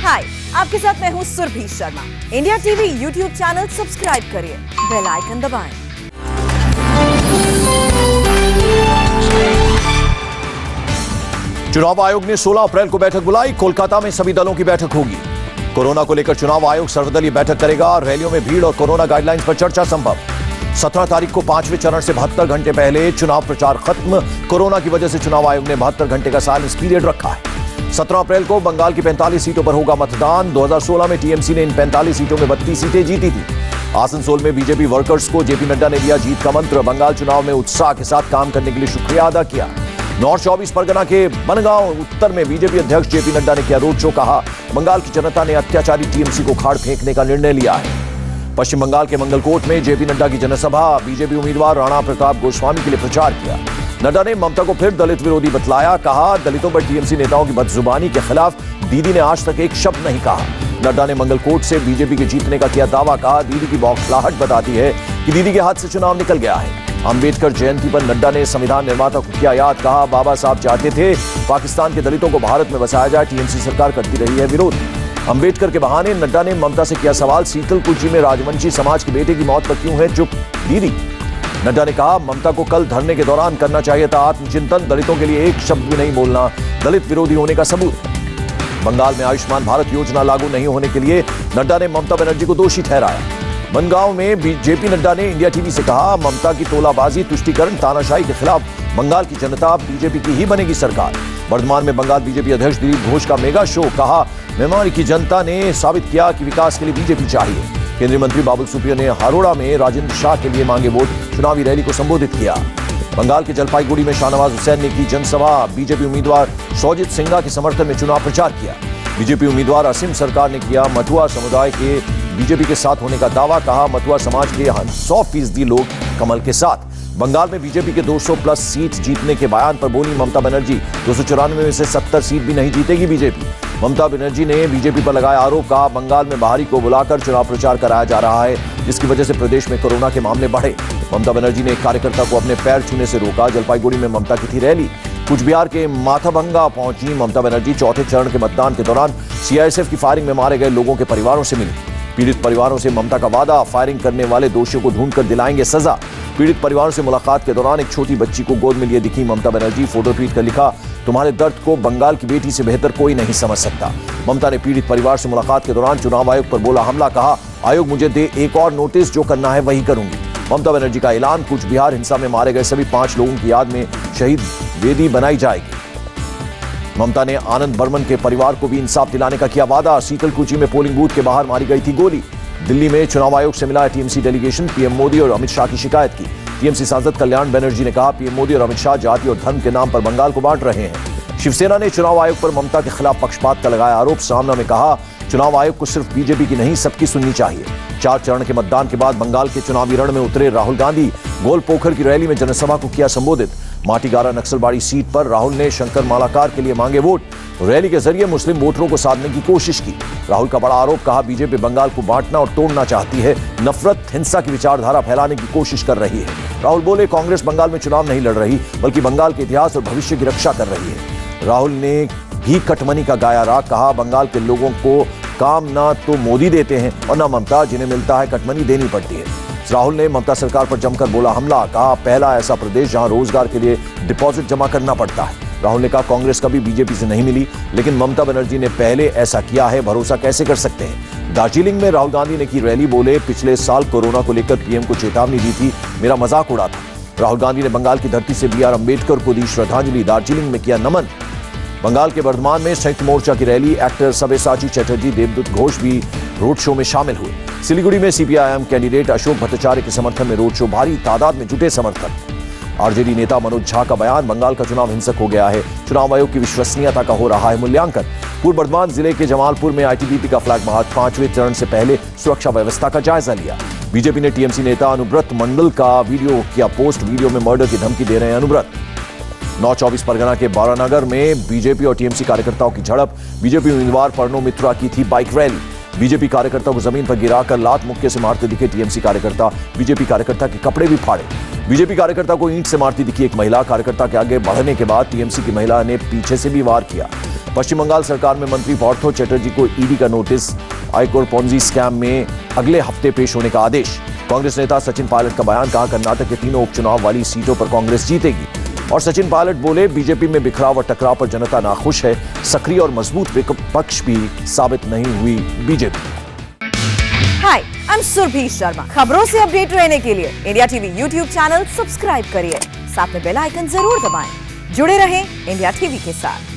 हाय, आपके साथ मैं हूँ Surabhi Sharma. India TV YouTube channel subscribe करिए, बेल आइकन दबाएं। चुनाव आयोग ने 16 अप्रैल को बैठक बुलाई। कोलकाता में सभी दलों की बैठक होगी। कोरोना को लेकर चुनाव आयोग सर्वदलीय बैठक करेगा। रैलियों में भीड़ और कोरोना गाइडलाइंस पर चर्चा संभव। 17 तारीख को 5वें चरण से 72 घंटे पहले चुनाव प्रचार खत्म। कोरोना की वजह से चुनाव आयोग ने 72 घंटे का साइलेंस पीरियड रखा है। 17 अप्रैल को बंगाल की 45 सीटों पर होगा मतदान। 2016 में टीएमसी ने इन 45 सीटों में 32 सीटें जीती थी। आसनसोल में बीजेपी वर्कर्स को जेपी नड्डा ने दिया जीत का मंत्र। बंगाल चुनाव में उत्साह के साथ काम करने के लिए शुक्रिया अदा किया। नॉर्थ 24 परगना के बनगांव उत्तर में बीजेपी अध्यक्ष जेपी नड्डा ने किया रोड शो। कहा, बंगाल की जनता ने अत्याचारी टीएमसी को खाड़ फेंकने का निर्णय लिया है। पश्चिम बंगाल के मंगलकोट में जेपी नड्डा की जनसभा। बीजेपी उम्मीदवार राणा प्रताप गोस्वामी के लिए प्रचार किया। नड्डा ने ममता को फिर दलित विरोधी बतलाया। कहा, दलितों पर टीएमसी नेताओं की बदजुबानी के खिलाफ दीदी ने आज तक एक शब्द नहीं कहा। नड्डा ने मंगलकोट से बीजेपी के जीतने का किया दावा। कहा, दीदी की बौखलाहट बताती है कि दीदी के हाथ से चुनाव निकल गया है। अंबेडकर जयंती पर नड्डा ने संविधान निर्माता को किया याद। कहा, बाबा साहब चाहते थे पाकिस्तान के दलितों को भारत में बसाया जाए, टीएमसी सरकार करती रही है विरोध। अंबेडकर के बहाने नड्डा ने ममता से किया सवाल। सीतलकुची में राजवंशी समाज के बेटे की मौत पर क्यों है चुप दीदी। नड्डा ने कहा, ममता को कल धरने के दौरान करना चाहिए था आत्मचिंतन। दलितों के लिए एक शब्द भी नहीं बोलना दलित विरोधी होने का सबूत है। बंगाल में आयुष्मान भारत योजना लागू नहीं होने के लिए नड्डा ने ममता बनर्जी को दोषी ठहराया। बनगांव में जेपी नड्डा ने इंडिया टीवी से कहा, ममता की तोलाबाजी, तुष्टीकरण, तानाशाही के खिलाफ बंगाल की जनता बीजेपी की ही बनेगी सरकार। वर्धमान में बंगाल बीजेपी अध्यक्ष दिलीप घोष का मेगा शो। कहा, मेमारी की जनता ने साबित किया कि विकास के लिए बीजेपी चाहिए। केंद्रीय मंत्री बाबुल सुप्रियो ने हारोड़ा में राजेंद्र शाह के लिए मांगे वोट। चुनावी रैली को संबोधित किया। बंगाल के जलपाईगुड़ी में शाहनवाज हुसैन ने की जनसभा। बीजेपी उम्मीदवार शौजित सिंघा के समर्थन में चुनाव प्रचार किया। बीजेपी उम्मीदवार असीम सरकार ने किया मथुआ समुदाय के बीजेपी के साथ होने का दावा। कहा, मथुआ समाज के 100% लोग कमल के साथ। बंगाल में बीजेपी के 200 प्लस सीट जीतने के बयान पर बोली ममता बनर्जी, 294 में से 70 सीट भी नहीं जीतेगी बीजेपी। ममता बनर्जी ने बीजेपी पर लगाया आरोप। कहा, बंगाल में बाहरी को बुलाकर चुनाव प्रचार कराया जा रहा है, जिसकी वजह से प्रदेश में कोरोना के मामले बढ़े। ममता बनर्जी ने एक कार्यकर्ता को अपने पैर छूने से रोका। जलपाईगुड़ी में ममता की थी रैली। कुछ बिहार के माथाभंगा पहुंची ममता बनर्जी। चौथे चरण के मतदान के दौरान सीआईएसएफ की फायरिंग में मारे गए लोगों के परिवारों से मिली। पीड़ित परिवारों से ममता का वादा, फायरिंग करने वाले दोषियों को ढूंढकर दिलाएंगे सजा। पीड़ित परिवारों से मुलाकात के दौरान एक छोटी बच्ची को गोद में लिए दिखी ममता बनर्जी। फोटो ट्वीट कर लिखा, तुम्हारे दर्द को बंगाल की बेटी से बेहतर कोई नहीं समझ सकता। ममता ने पीड़ित परिवार से मुलाकात के दौरान चुनाव आयोग पर बोला हमला। कहा, आयोग मुझे दे एक और नोटिस, जो करना है वही करूंगी। ममता बनर्जी का ऐलान, कुछ बिहार हिंसा में मारे गए सभी 5 लोगों की याद में शहीद वेदी बनाई जाएगी। ममता ने आनंद बर्मन के परिवार को भी इंसाफ दिलाने का किया वादा। सीतलकुची में पोलिंग बूथ के बाहर मारी गई थी गोली। दिल्ली में चुनाव आयोग से मिला टीएमसी डेलीगेशन। पीएम मोदी और अमित शाह की शिकायत की। टीएमसी सांसद कल्याण बनर्जी ने कहा, पीएम मोदी और अमित शाह जाति और धर्म के नाम पर बंगाल को बांट रहे हैं। शिवसेना ने चुनाव आयोग पर ममता के खिलाफ पक्षपात का लगाया आरोप। सामना में कहा, चुनाव आयोग को सिर्फ बीजेपी की नहीं सबकी सुननी चाहिए। 4 चरण के मतदान के बाद बंगाल के चुनावी रण में उतरे राहुल गांधी। गोलपोखर की रैली में जनसभा को किया संबोधित। माटीगारा नक्सलबाड़ी सीट पर राहुल ने शंकर मालाकार के लिए मांगे वोट। रैली के जरिए मुस्लिम वोटरों को साधने की कोशिश की। राहुल का बड़ा आरोप। कहा, बीजेपी बंगाल को बांटना और तोड़ना चाहती है, नफरत, हिंसा की विचारधारा फैलाने की कोशिश कर रही है। राहुल बोले, कांग्रेस बंगाल में चुनाव नहीं लड़ रही, बल्कि बंगाल के इतिहास और भविष्य की रक्षा कर रही है। राहुल ने भी कटमनी का गाया राग। कहा, बंगाल के लोगों को काम ना तो मोदी देते हैं और ना ममता, जिन्हें मिलता है कटमनी देनी पड़ती है। राहुल ने ममता सरकार पर जमकर बोला हमला। कहा, पहला ऐसा प्रदेश जहां रोजगार के लिए डिपॉजिट जमा करना पड़ता है। राहुल ने कहा, कांग्रेस कभी बीजेपी से नहीं मिली, लेकिन ममता बनर्जी ने पहले ऐसा किया है, भरोसा कैसे कर सकते हैं। दार्जिलिंग में राहुल गांधी ने की रैली। बोले, पिछले साल कोरोना को लेकर पीएम को चेतावनी दी थी, मेरा मजाक उड़ा था। राहुल गांधी ने बंगाल की धरती से BR अम्बेडकर को दी श्रद्धांजलि। दार्जिलिंग में किया नमन। बंगाल के वर्धमान में संयुक्त मोर्चा की रैली। एक्टर सब्यसाची चटर्जी, देवदूत घोष भी रोड शो में शामिल हुए। सिलीगुड़ी में CPIM कैंडिडेट अशोक भट्टाचार्य के समर्थन में रोड शो। भारी तादाद में जुटे समर्थक। आरजेडी नेता मनोज झा का बयान, बंगाल का चुनाव हिंसक हो गया है, चुनाव आयोग की विश्वसनीयता का हो रहा है मूल्यांकन। पूर्व बर्धमान जिले के जमालपुर में ITBP का फ्लैग मार्च। 5वें चरण से पहले सुरक्षा व्यवस्था का जायजा लिया। बीजेपी ने टीएमसी नेता अनुब्रत मंडल का वीडियो किया पोस्ट। वीडियो में मर्डर की धमकी दे रहे हैं अनुब्रत। नॉर्थ 24 परगना के बारानगर में बीजेपी और टीएमसी कार्यकर्ताओं की झड़प। बीजेपी उम्मीदवार पर्नो मित्रा की थी बाइक रैली। बीजेपी कार्यकर्ता को जमीन पर गिराकर लात मुक्के से मारते दिखे टीएमसी कार्यकर्ता। बीजेपी कार्यकर्ता के कपड़े भी फाड़े। बीजेपी कार्यकर्ता को ईंट से मारती दिखी एक महिला। कार्यकर्ता के आगे बढ़ने के बाद टीएमसी की महिला ने पीछे से भी वार किया। पश्चिम बंगाल सरकार में मंत्री पार्थो चैटर्जी को ईडी का नोटिस, आयकर पोंजी स्कैम में अगले हफ्ते पेश होने का आदेश। कांग्रेस नेता सचिन पायलट का बयान, कहा कर्नाटक के तीनों उपचुनाव वाली सीटों पर कांग्रेस जीतेगी। और सचिन पायलट बोले, बीजेपी में बिखराव और टकराव पर जनता नाखुश है, सक्रिय और मजबूत विपक्ष भी साबित नहीं हुई BJP. Hi, I am Surabhi Sharma. खबरों से अपडेट रहने के लिए India TV YouTube channel subscribe करिए, साथ में बेल आइकन जरूर दबाएं। जुड़े रहें इंडिया टीवी के साथ।